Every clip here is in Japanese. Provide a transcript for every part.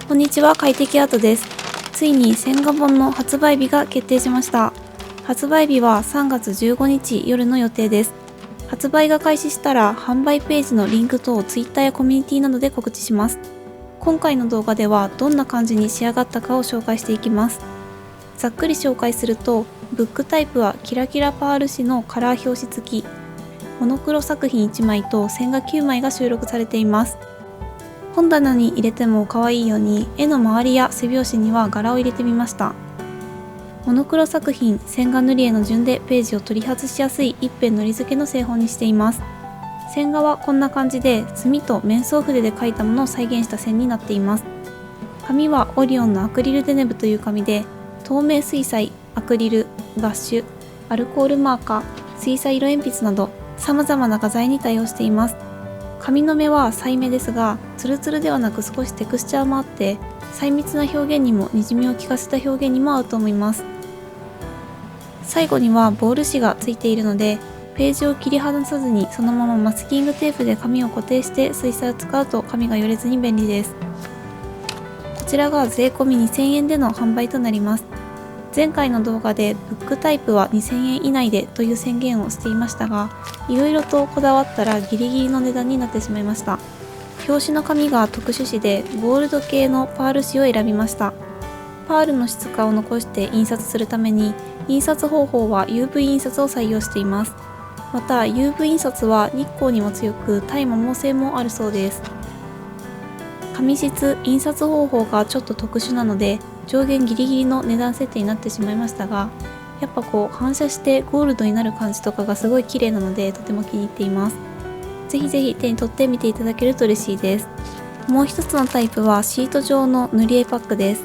こんにちは、快適アートです。ついに千賀本の発売日が決定しました。発売日は3月15日夜の予定です。発売が開始したら販売ページのリンク等を Twitter やコミュニティなどで告知します。今回の動画ではどんな感じに仕上がったかを紹介していきます。ざっくり紹介すると、ブックタイプはキラキラパール紙のカラー表紙付き、モノクロ作品1枚と線画9枚が収録されています。本棚に入れても可愛いように絵の周りや背表紙には柄を入れてみました。モノクロ作品、線画塗り絵の順でページを取り外しやすい一辺のり付けの製本にしています。線画はこんな感じで墨と面相筆で描いたものを再現した線になっています。紙はオリオンのアクリルデネブという紙で、透明水彩、アクリル、ガッシュ、アルコールマーカー、水彩色鉛筆など様々な画材に対応しています。紙の目は細目ですが、ツルツルではなく少しテクスチャーもあって、細密な表現にもにじみを効かせた表現にも合うと思います。最後にはボール紙がついているので、ページを切り離さずにそのままマスキングテープで紙を固定して水彩を使うと紙がよれずに便利です。こちらが税込み2000円での販売となります。前回の動画でブックタイプは2000円以内でという宣言をしていましたが、いろいろとこだわったらギリギリの値段になってしまいました。表紙の紙が特殊紙でゴールド系のパール紙を選びました。パールの質感を残して印刷するために、印刷方法は UV 印刷を採用しています。また UV 印刷は日光にも強く耐摩耗性もあるそうです。紙質、印刷方法がちょっと特殊なので上限ギリギリの値段設定になってしまいましたが、やっぱ反射してゴールドになる感じとかがすごい綺麗なのでとても気に入っています。ぜひぜひ手に取ってみていただけると嬉しいです。もう一つのタイプはシート状の塗り絵パックです。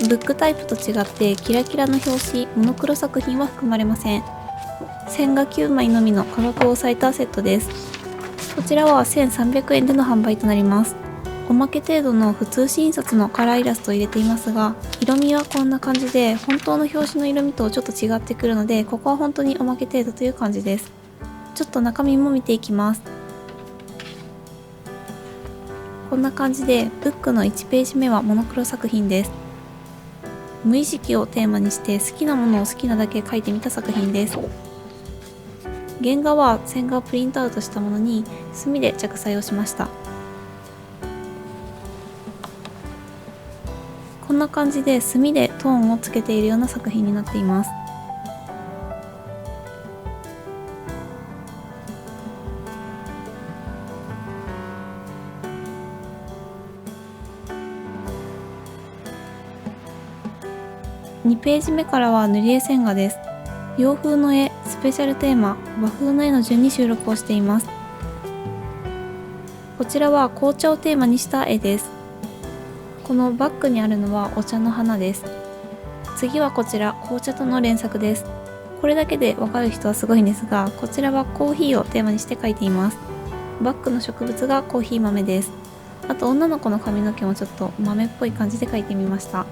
ブックタイプと違ってキラキラの表紙、モノクロ作品は含まれません。線画9枚のみの価格を抑えたセットです。こちらは1300円での販売となります。おまけ程度の普通紙印刷のカラーイラストを入れていますが、色味はこんな感じで本当の表紙の色味とちょっと違ってくるので、ここは本当におまけ程度という感じです。ちょっと中身も見ていきます。こんな感じでブックの1ページ目はモノクロ作品です。無意識をテーマにして好きなものを好きなだけ描いてみた作品です。原画は線画をプリントアウトしたものに墨で着彩をしました。こんな感じで墨でトーンをつけているような作品になっています。2ページ目からは塗り絵線画です。洋風の絵、スペシャルテーマ、和風の絵の順に収録をしています。こちらは紅茶をテーマにした絵です。このバッグにあるのはお茶の花です。次はこちら、紅茶との連作です。これだけでわかる人はすごいんですが、こちらはコーヒーをテーマにして描いています。バッグの植物がコーヒー豆です。あと女の子の髪の毛もちょっと豆っぽい感じで描いてみました。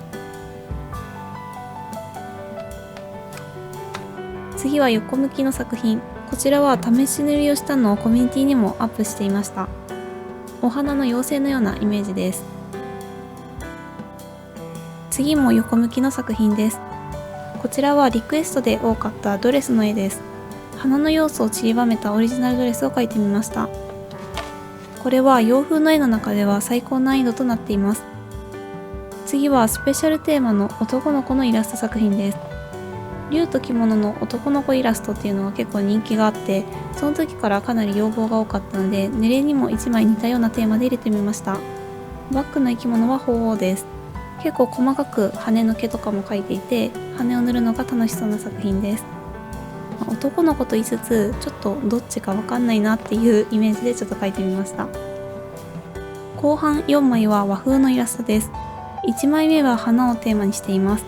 次は横向きの作品。こちらは試し塗りをしたのをコミュニティにもアップしていました。お花の妖精のようなイメージです。次も横向きの作品です。こちらはリクエストで多かったドレスの絵です。花の要素を散りばめたオリジナルドレスを描いてみました。これは洋風の絵の中では最高難易度となっています。次はスペシャルテーマの男の子のイラスト作品です。竜と着物の男の子イラストっていうのは結構人気があって、その時からかなり要望が多かったので、塗り絵にも1枚似たようなテーマで入れてみました。バッグの生き物は鳳凰です。結構細かく羽の毛とかも描いていて、羽を塗るのが楽しそうな作品です。男の子と言いつつ、ちょっとどっちかわかんないなっていうイメージでちょっと描いてみました。後半4枚は和風のイラストです。1枚目は花をテーマにしています。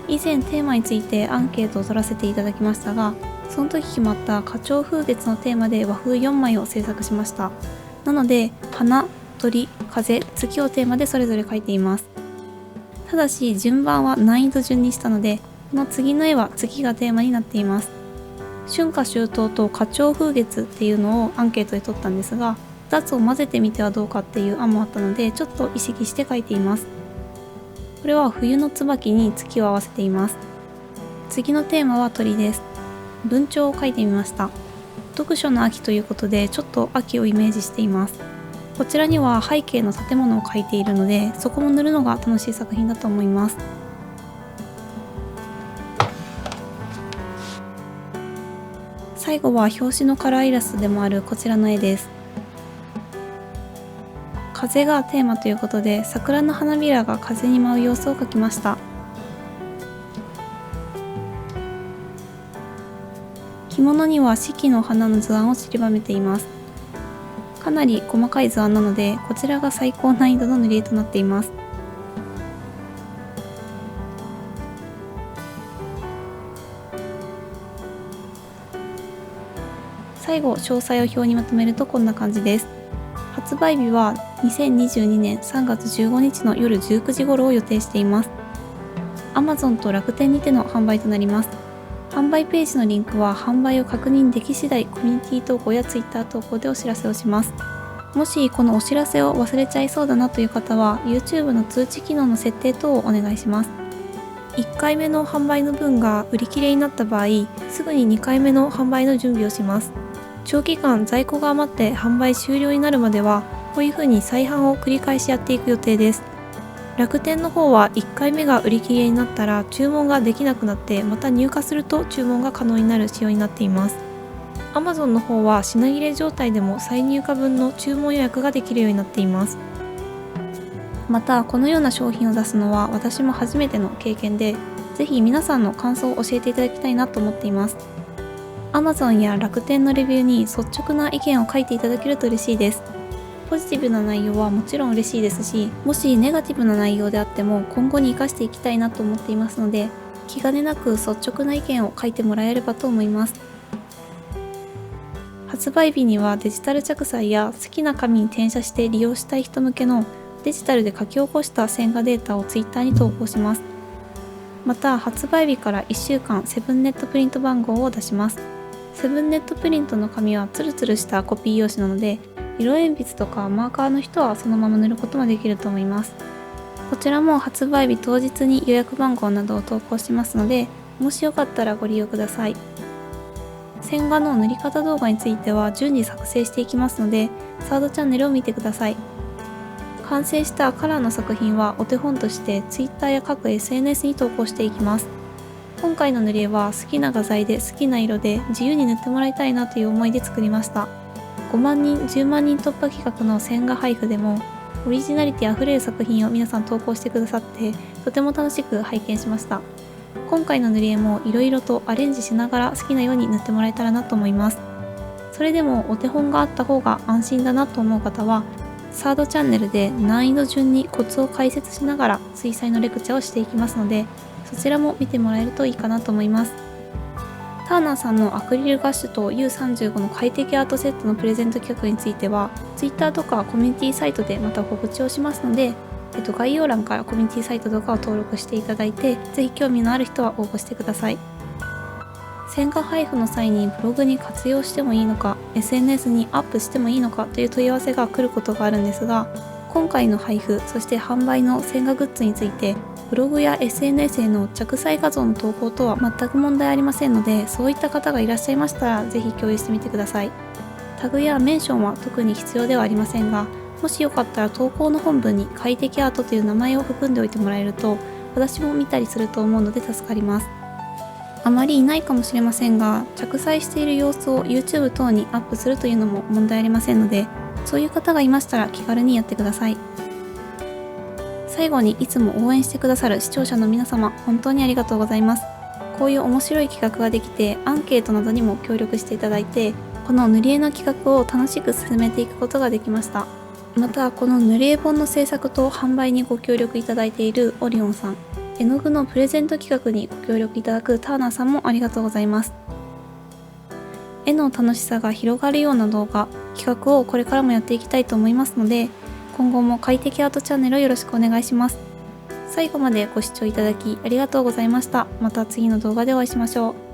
以前テーマについてアンケートを取らせていただきましたが、その時決まった花鳥風月のテーマで和風4枚を制作しました。なので花、鳥、風、月をテーマでそれぞれ描いています。ただし順番は難易度順にしたので、この次の絵は月がテーマになっています。春夏秋冬と花鳥風月っていうのをアンケートで取ったんですが、2つを混ぜてみてはどうかっていう案もあったので、ちょっと意識して描いています。これは冬の椿に月を合わせています。次のテーマは鳥です。文鳥を描いてみました。読書の秋ということでちょっと秋をイメージしています。こちらには背景の建物を描いているので、そこも塗るのが楽しい作品だと思います。最後は表紙のカラーイラストでもあるこちらの絵です。風がテーマということで、桜の花びらが風に舞う様子を描きました。着物には四季の花の図案を散りばめています。かなり細かい図案なので、こちらが最高難易度の塗り絵となっています。最後、詳細を表にまとめるとこんな感じです。発売日は2022年3月15日の夜19時頃を予定しています。Amazon と楽天にての販売となります。販売ページのリンクは販売を確認でき次第コミュニティ投稿や Twitter 投稿でお知らせをします。もしこのお知らせを忘れちゃいそうだなという方は YouTube の通知機能の設定等をお願いします。1回目の販売の分が売り切れになった場合、すぐに2回目の販売の準備をします。長期間在庫が余って販売終了になるまでは、こういう風に再販を繰り返しやっていく予定です。楽天の方は1回目が売り切れになったら注文ができなくなって、また入荷すると注文が可能になる仕様になっています。Amazon の方は品切れ状態でも再入荷分の注文予約ができるようになっています。またこのような商品を出すのは私も初めての経験で、ぜひ皆さんの感想を教えていただきたいなと思っています。Amazon や楽天のレビューに率直な意見を書いていただけると嬉しいです。ポジティブな内容はもちろん嬉しいですし、もしネガティブな内容であっても今後に生かしていきたいなと思っていますので、気兼ねなく率直な意見を書いてもらえればと思います。発売日にはデジタル着彩や好きな紙に転写して利用したい人向けのデジタルで書き起こした線画データを Twitter に投稿します。また発売日から1週間セブンネットプリント番号を出します。セブンネットプリントの紙はツルツルしたコピー用紙なので、色鉛筆とかマーカーの人はそのまま塗ることもできると思います。こちらも発売日当日に予約番号などを投稿しますので、もしよかったらご利用ください。線画の塗り方動画については順次作成していきますので、サードチャンネルを見てください。完成したカラーの作品はお手本として Twitter や各 SNS に投稿していきます。今回の塗り絵は好きな画材で好きな色で自由に塗ってもらいたいなという思いで作りました。5万人、10万人突破企画の線画配布でもオリジナリティあふれる作品を皆さん投稿してくださって、とても楽しく拝見しました。今回の塗り絵もいろいろとアレンジしながら好きなように塗ってもらえたらなと思います。それでもお手本があった方が安心だなと思う方は、サードチャンネルで難易度順にコツを解説しながら水彩のレクチャーをしていきますので、そちらも見てもらえるといいかなと思います。ターナーさんのアクリルガッシュと U35 の快適アートセットのプレゼント企画については Twitter とかコミュニティサイトでまた告知をしますので、概要欄からコミュニティサイトとかを登録していただいて、ぜひ興味のある人は応募してください。線画配布の際にブログに活用してもいいのか、 SNS にアップしてもいいのかという問い合わせが来ることがあるんですが、今回の配布、そして販売の線画グッズについてブログや SNS への着彩画像の投稿とは全く問題ありませんので、そういった方がいらっしゃいましたらぜひ共有してみてください。タグやメンションは特に必要ではありませんが、もしよかったら投稿の本文に快適アートという名前を含んでおいてもらえると、私も見たりすると思うので助かります。あまりいないかもしれませんが、着彩している様子を YouTube 等にアップするというのも問題ありませんので、そういう方がいましたら気軽にやってください。最後にいつも応援してくださる視聴者の皆様、本当にありがとうございます。こういう面白い企画ができて、アンケートなどにも協力していただいて、この塗り絵の企画を楽しく進めていくことができました。また、この塗り絵本の制作と販売にご協力いただいているオリオンさん、絵の具のプレゼント企画にご協力いただくターナーさんもありがとうございます。絵の楽しさが広がるような動画、企画をこれからもやっていきたいと思いますので、今後も快適アートチャンネルをよろしくお願いします。最後までご視聴いただきありがとうございました。また次の動画でお会いしましょう。